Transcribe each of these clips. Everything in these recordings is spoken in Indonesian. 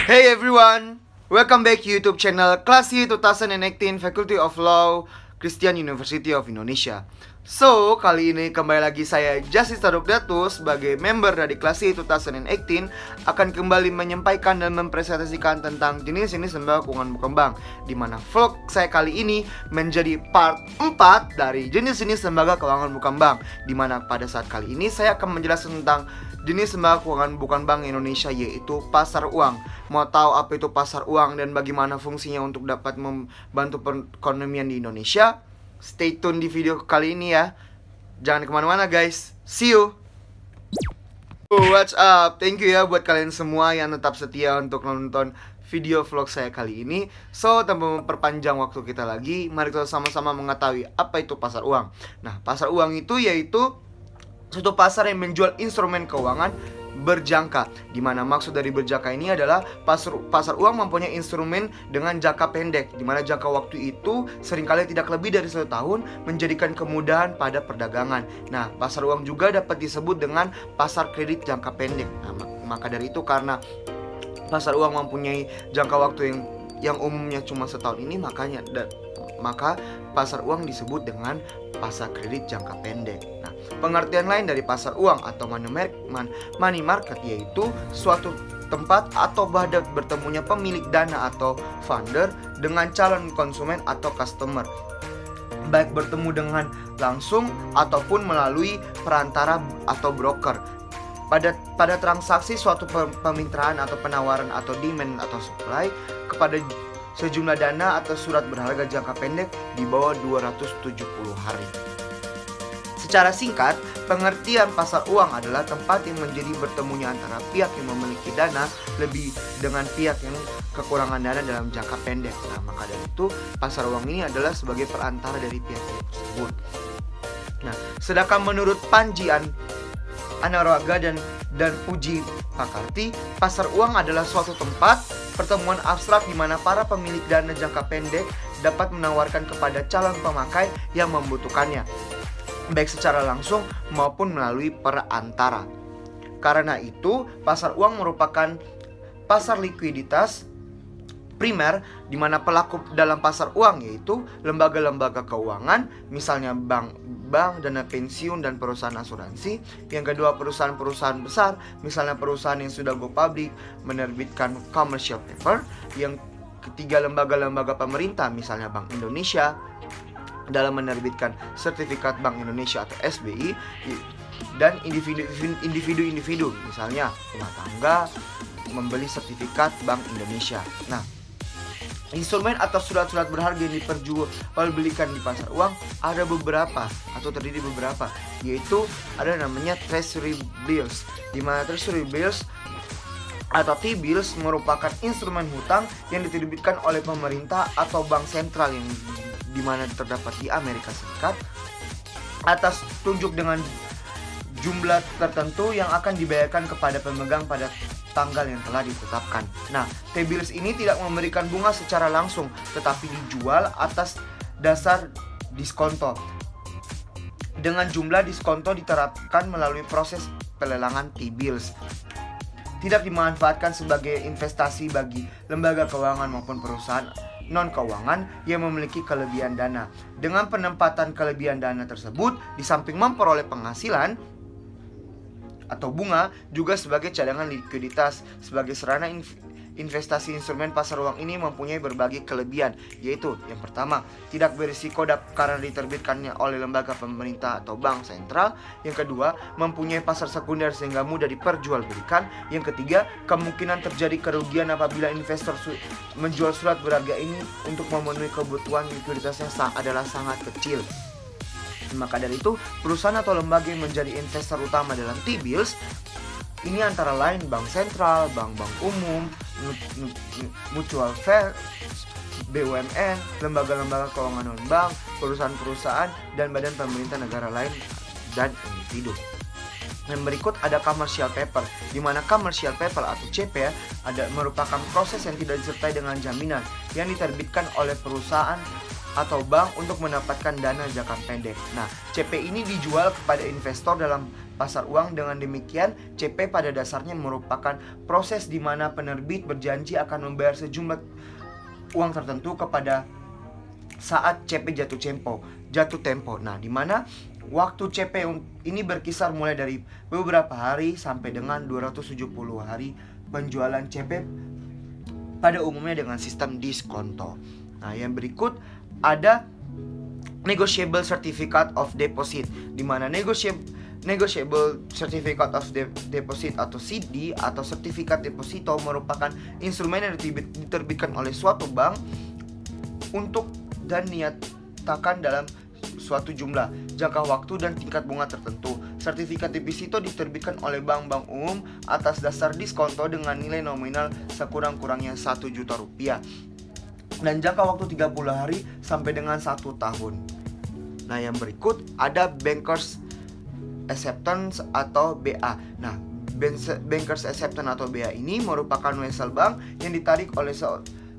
Hey everyone, welcome back to YouTube channel Klasi 2018 Faculty of Law Christian University of Indonesia. So, kali ini kembali lagi saya Justice Tadokdatu sebagai member dari Klasi 2018 akan kembali menyampaikan dan mempresentasikan tentang jenis-jenis lembaga keuangan berkembang, di mana vlog saya kali ini menjadi part 4 dari jenis-jenis lembaga keuangan berkembang, di mana pada saat kali ini saya akan menjelaskan tentang jenis lembaga keuangan bukan bank Indonesia, yaitu pasar uang. Mau tahu apa itu pasar uang dan bagaimana fungsinya untuk dapat membantu perekonomian di Indonesia? Stay tune di video kali ini ya. Jangan kemana-mana guys. See you. What's up? Thank you ya buat kalian semua yang tetap setia untuk nonton video vlog saya kali ini. So, tanpa memperpanjang waktu kita lagi, mari kita sama-sama mengetahui apa itu pasar uang. Nah, pasar uang itu yaitu suatu pasar yang menjual instrumen keuangan berjangka, dimana maksud dari berjangka ini adalah pasar uang mempunyai instrumen dengan jangka pendek, dimana jangka waktu itu seringkali tidak lebih dari 1 tahun, menjadikan kemudahan pada perdagangan. Nah, pasar uang juga dapat disebut dengan pasar kredit jangka pendek. Nah, maka dari itu, karena pasar uang mempunyai jangka waktu yang umumnya cuma setahun ini, maka pasar uang disebut dengan pasar kredit jangka pendek. Nah, pengertian lain dari pasar uang atau money market yaitu suatu tempat atau badan bertemunya pemilik dana atau funder dengan calon konsumen atau customer, baik bertemu dengan langsung ataupun melalui perantara atau broker. Pada transaksi suatu pemitraan atau penawaran atau demand atau supply kepada sejumlah dana atau surat berharga jangka pendek di bawah 270 hari. Secara singkat, pengertian pasar uang adalah tempat yang menjadi bertemunya antara pihak yang memiliki dana lebih dengan pihak yang kekurangan dana dalam jangka pendek. Nah, maka dari itu pasar uang ini adalah sebagai perantara dari pihak-pihak tersebut. Nah, sedangkan menurut Panji Anaraga dan Puji Pakarti, pasar uang adalah suatu tempat pertemuan abstrak di mana para pemilik dana jangka pendek dapat menawarkan kepada calon pemakai yang membutuhkannya, baik secara langsung maupun melalui perantara. Karena itu, pasar uang merupakan pasar likuiditas primer di mana pelaku dalam pasar uang yaitu lembaga-lembaga keuangan, misalnya bank, dana pensiun, dan perusahaan asuransi. Yang kedua, perusahaan-perusahaan besar, misalnya perusahaan yang sudah go public menerbitkan commercial paper. Yang ketiga, lembaga-lembaga pemerintah, misalnya Bank Indonesia dalam menerbitkan sertifikat Bank Indonesia atau SBI. Dan individu-individu, misalnya rumah tangga membeli sertifikat Bank Indonesia. Nah, instrumen atau surat-surat berharga yang diperjualbelikan di pasar uang ada beberapa atau terdiri beberapa, yaitu ada namanya treasury bills, di mana treasury bills atau T-bills merupakan instrumen hutang yang diterbitkan oleh pemerintah atau bank sentral yang dimana terdapat di Amerika Serikat atas tunjuk dengan jumlah tertentu yang akan dibayarkan kepada pemegang pada tanggal yang telah ditetapkan. Nah, T-bills ini tidak memberikan bunga secara langsung, tetapi dijual atas dasar diskonto. Dengan jumlah diskonto diterapkan melalui proses pelelangan T-bills. Tidak dimanfaatkan sebagai investasi bagi lembaga keuangan maupun perusahaan non-keuangan yang memiliki kelebihan dana. Dengan penempatan kelebihan dana tersebut, di samping memperoleh penghasilan atau bunga, juga sebagai cadangan likuiditas. Sebagai sarana investasi, instrumen pasar uang ini mempunyai berbagai kelebihan, yaitu yang pertama, tidak berisiko karena diterbitkannya oleh lembaga pemerintah atau bank sentral. Yang kedua, mempunyai pasar sekunder sehingga mudah diperjualbelikan. Yang ketiga, kemungkinan terjadi kerugian apabila investor menjual surat berharga ini untuk memenuhi kebutuhan likuiditasnya adalah sangat kecil. Maka dari itu, perusahaan atau lembaga yang menjadi investor utama dalam T-bills ini antara lain bank sentral, bank-bank umum, mutual funds, BUMN, lembaga-lembaga keuangan non-bank, perusahaan-perusahaan, dan badan pemerintah negara lain dan individu. Dan berikut ada commercial paper, di mana commercial paper atau CP merupakan proses yang tidak disertai dengan jaminan yang diterbitkan oleh perusahaan atau bank untuk mendapatkan dana jangka pendek. Nah, CP ini dijual kepada investor dalam pasar uang. Dengan demikian, CP pada dasarnya merupakan proses di mana penerbit berjanji akan membayar sejumlah uang tertentu kepada saat CP jatuh tempo. Nah, di mana waktu CP ini berkisar mulai dari beberapa hari sampai dengan 270 hari penjualan CP pada umumnya dengan sistem diskonto. Nah, yang berikut ada Negotiable Certificate of Deposit, di mana Negotiable Certificate of Deposit atau CD atau sertifikat deposito merupakan instrumen yang diterbitkan oleh suatu bank untuk dan dinyatakan dalam suatu jumlah, jangka waktu, dan tingkat bunga tertentu. Sertifikat deposito diterbitkan oleh bank-bank umum atas dasar diskonto dengan nilai nominal sekurang-kurangnya 1 juta rupiah dan jangka waktu 30 hari sampai dengan 1 tahun. Nah, yang berikut ada Bankers Acceptance atau BA. Nah, Bankers Acceptance atau BA ini merupakan wesel bank yang ditarik oleh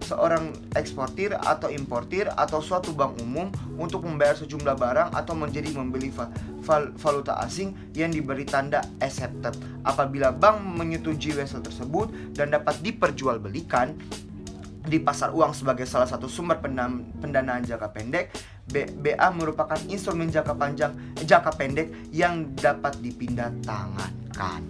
seorang eksportir atau importir atau suatu bank umum untuk membayar sejumlah barang atau membeli valuta asing yang diberi tanda accepted. Apabila bank menyetujui wesel tersebut dan dapat diperjualbelikan di pasar uang sebagai salah satu sumber pendanaan jangka pendek, BA merupakan instrumen jangka pendek yang dapat dipindah tangankan.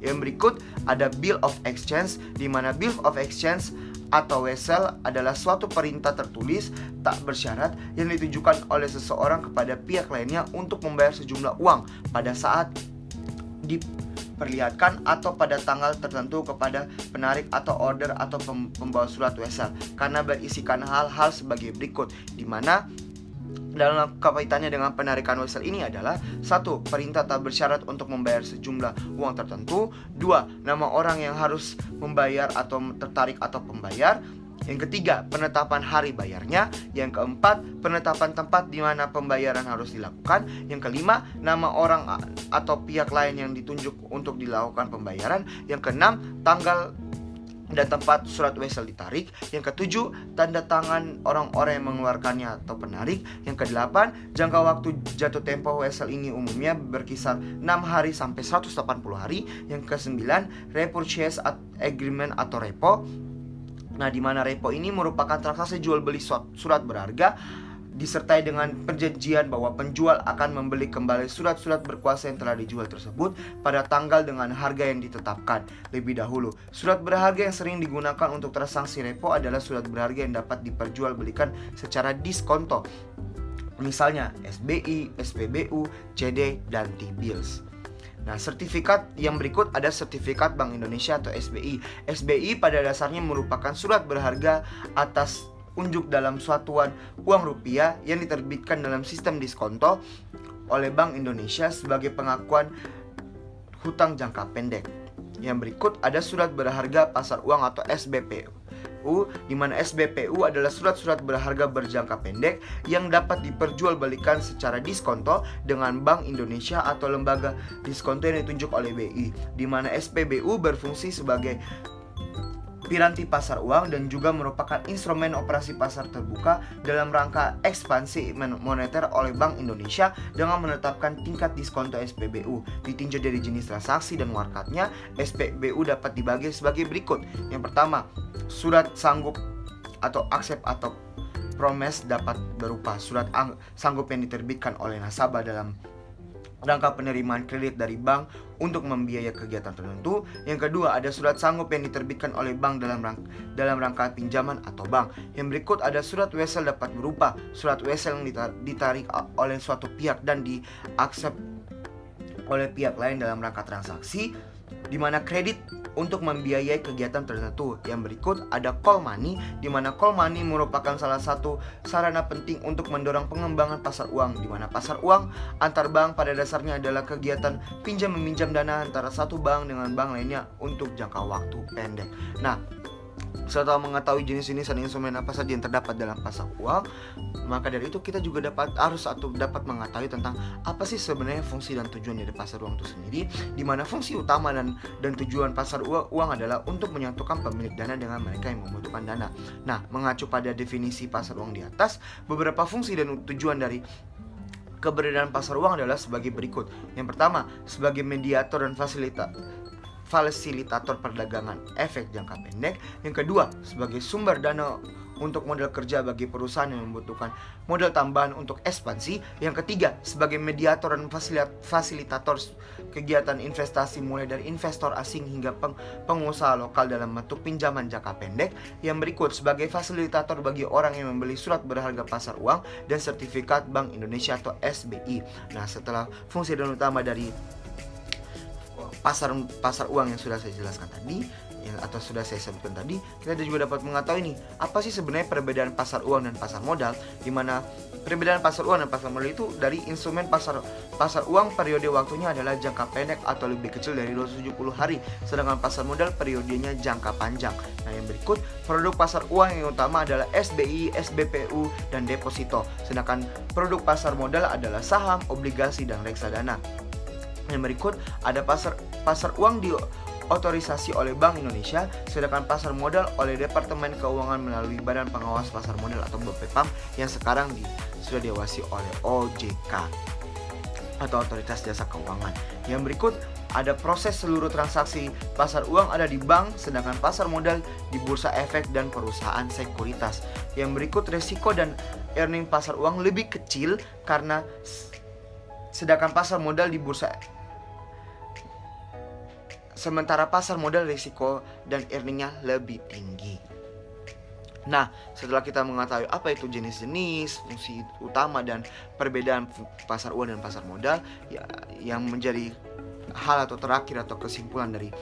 Yang berikut ada Bill of Exchange, di mana Bill of Exchange atau wesel adalah suatu perintah tertulis tak bersyarat yang ditujukan oleh seseorang kepada pihak lainnya untuk membayar sejumlah uang pada saat diperlihatkan atau pada tanggal tertentu kepada penarik atau order atau pembawa surat wesel, karena berisikan hal-hal sebagai berikut, di mana dalam kaitannya dengan penarikan wesel ini adalah 1. Perintah tak bersyarat untuk membayar sejumlah uang tertentu. 2. Nama orang yang harus membayar atau tertarik atau pembayar. Yang ketiga, penetapan hari bayarnya. Yang keempat, penetapan tempat di mana pembayaran harus dilakukan. Yang kelima, nama orang atau pihak lain yang ditunjuk untuk dilakukan pembayaran. Yang keenam, tanggal dan tempat surat wesel ditarik. Yang ketujuh, tanda tangan orang-orang yang mengeluarkannya atau penarik. Yang kedelapan, jangka waktu jatuh tempo wesel ini umumnya berkisar 6 hari sampai 180 hari. Yang kesembilan, repurchase agreement atau repo. Nah, di mana repo ini merupakan transaksi jual beli surat berharga disertai dengan perjanjian bahwa penjual akan membeli kembali surat-surat berkuasa yang telah dijual tersebut pada tanggal dengan harga yang ditetapkan lebih dahulu. Surat berharga yang sering digunakan untuk transaksi repo adalah surat berharga yang dapat diperjualbelikan secara diskonto, misalnya SBI, SPBU, CD, dan T-bills. Nah, sertifikat yang berikut ada sertifikat Bank Indonesia atau SBI. SBI pada dasarnya merupakan surat berharga atas unjuk dalam satuan uang rupiah yang diterbitkan dalam sistem diskonto oleh Bank Indonesia sebagai pengakuan hutang jangka pendek. Yang berikut ada surat berharga pasar uang atau SBPU, di mana SBPU adalah surat-surat berharga berjangka pendek yang dapat diperjualbelikan secara diskonto dengan Bank Indonesia atau lembaga diskonto yang ditunjuk oleh BI, di mana SPBU berfungsi sebagai piranti pasar uang dan juga merupakan instrumen operasi pasar terbuka dalam rangka ekspansi moneter oleh Bank Indonesia dengan menetapkan tingkat diskonto SPBU. Ditinjau dari jenis transaksi dan markatnya, SPBU dapat dibagi sebagai berikut. Yang pertama, surat sanggup atau accept atau promise dapat berupa surat sanggup yang diterbitkan oleh nasabah dalam rangka penerimaan kredit dari bank untuk membiayai kegiatan tertentu. Yang kedua, ada surat sanggup yang diterbitkan oleh bank dalam rangka pinjaman atau bank. Yang berikut ada surat wesel dapat berupa surat wesel yang ditarik oleh suatu pihak dan diaksep oleh pihak lain dalam rangka transaksi, di mana kredit untuk membiayai kegiatan tertentu. Yang berikut ada call money, di mana call money merupakan salah satu sarana penting untuk mendorong pengembangan pasar uang, di mana pasar uang antar bank pada dasarnya adalah kegiatan pinjam meminjam dana antara satu bank dengan bank lainnya untuk jangka waktu pendek. Nah, setelah mengetahui jenis-jenis dan instrumen apa saja yang terdapat dalam pasar uang, maka dari itu kita juga dapat mengetahui tentang apa sih sebenarnya fungsi dan tujuan dari pasar uang itu sendiri, di mana fungsi utama dan tujuan pasar uang adalah untuk menyatukan pemilik dana dengan mereka yang membutuhkan dana. Nah, mengacu pada definisi pasar uang di atas, beberapa fungsi dan tujuan dari Keberadaan pasar uang adalah sebagai berikut. Yang pertama, sebagai mediator dan fasilitator perdagangan efek jangka pendek. Yang kedua, sebagai sumber dana untuk modal kerja bagi perusahaan yang membutuhkan modal tambahan untuk ekspansi. Yang ketiga, sebagai mediator dan fasilitator kegiatan investasi mulai dari investor asing hingga pengusaha lokal dalam bentuk pinjaman jangka pendek. Yang berikut, sebagai fasilitator bagi orang yang membeli surat berharga pasar uang dan sertifikat Bank Indonesia atau SBI. Nah, setelah fungsi dan utama dari pasar uang yang sudah saya jelaskan tadi, atau sudah saya sebutkan tadi, kita juga dapat mengetahui nih, apa sih sebenarnya perbedaan pasar uang dan pasar modal, di mana perbedaan pasar uang dan pasar modal itu dari instrumen pasar uang periode waktunya adalah jangka pendek atau lebih kecil dari 270 hari, sedangkan pasar modal periodenya jangka panjang. Nah, yang berikut, produk pasar uang yang utama adalah SBI, SBPU, dan deposito, sedangkan produk pasar modal adalah saham, obligasi, dan reksadana. Yang berikut, ada pasar uang diotorisasi oleh Bank Indonesia, sedangkan pasar modal oleh Departemen Keuangan melalui Badan Pengawas Pasar Modal atau BPPAM yang sekarang sudah diawasi oleh OJK atau Otoritas Jasa Keuangan. Yang berikut, ada proses seluruh transaksi pasar uang ada di bank, sedangkan pasar modal di bursa efek dan perusahaan sekuritas. Yang berikut, resiko dan earning pasar uang lebih kecil karena sedangkan pasar modal di bursa, sementara pasar modal risiko dan earningnya lebih tinggi. Nah, setelah kita mengetahui apa itu jenis-jenis, fungsi utama, dan perbedaan pasar uang dan pasar modal, ya, yang menjadi hal atau terakhir atau kesimpulan dari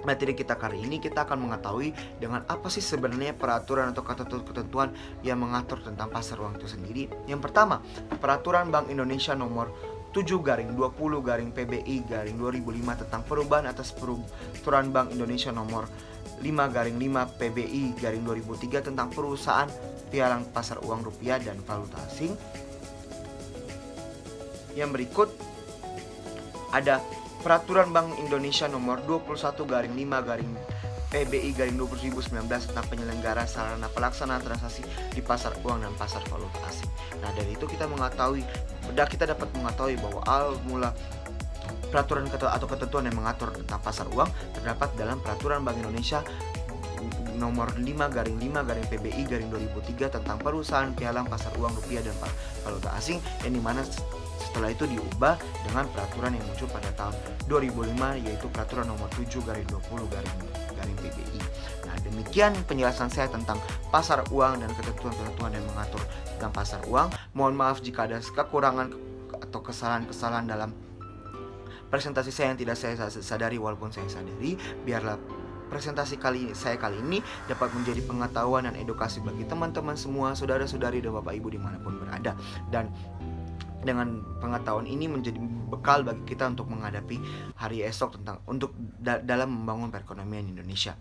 materi kita kali ini, kita akan mengetahui dengan apa sih sebenarnya peraturan atau ketentuan yang mengatur tentang pasar uang itu sendiri. Yang pertama, Peraturan Bank Indonesia nomor 7/20/PBI/2005 tentang perubahan atas Peraturan Bank Indonesia nomor 5/PBI/2003 tentang perusahaan pialang pasar uang rupiah dan valuta asing. Yang berikut, ada Peraturan Bank Indonesia nomor 21/5/PBI/2019 tentang penyelenggara sarana pelaksanaan transaksi di pasar uang dan pasar valuta asing. Nah, dari itu kita dapat mengetahui bahwa awal mula peraturan atau ketentuan yang mengatur tentang pasar uang terdapat dalam Peraturan Bank Indonesia nomor 5/5/PBI/2003 tentang perusahaan pialang pasar uang rupiah dan valuta asing, yang dimana setelah itu diubah dengan peraturan yang muncul pada tahun 2005, yaitu Peraturan nomor 7/20/PBI. Nah, demikian penjelasan saya tentang pasar uang dan ketentuan-ketentuan yang mengatur tentang pasar uang. Mohon maaf jika ada kekurangan atau kesalahan-kesalahan dalam presentasi saya yang tidak saya sadari, walaupun saya sadari. Biarlah presentasi saya kali ini dapat menjadi pengetahuan dan edukasi bagi teman-teman semua, saudara-saudari dan bapak ibu dimanapun berada. Dan dengan pengetahuan ini menjadi bekal bagi kita untuk menghadapi hari esok dalam membangun perekonomian Indonesia.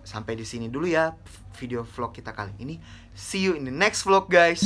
Sampai di sini dulu ya video vlog kita kali ini. See you in the next vlog, guys.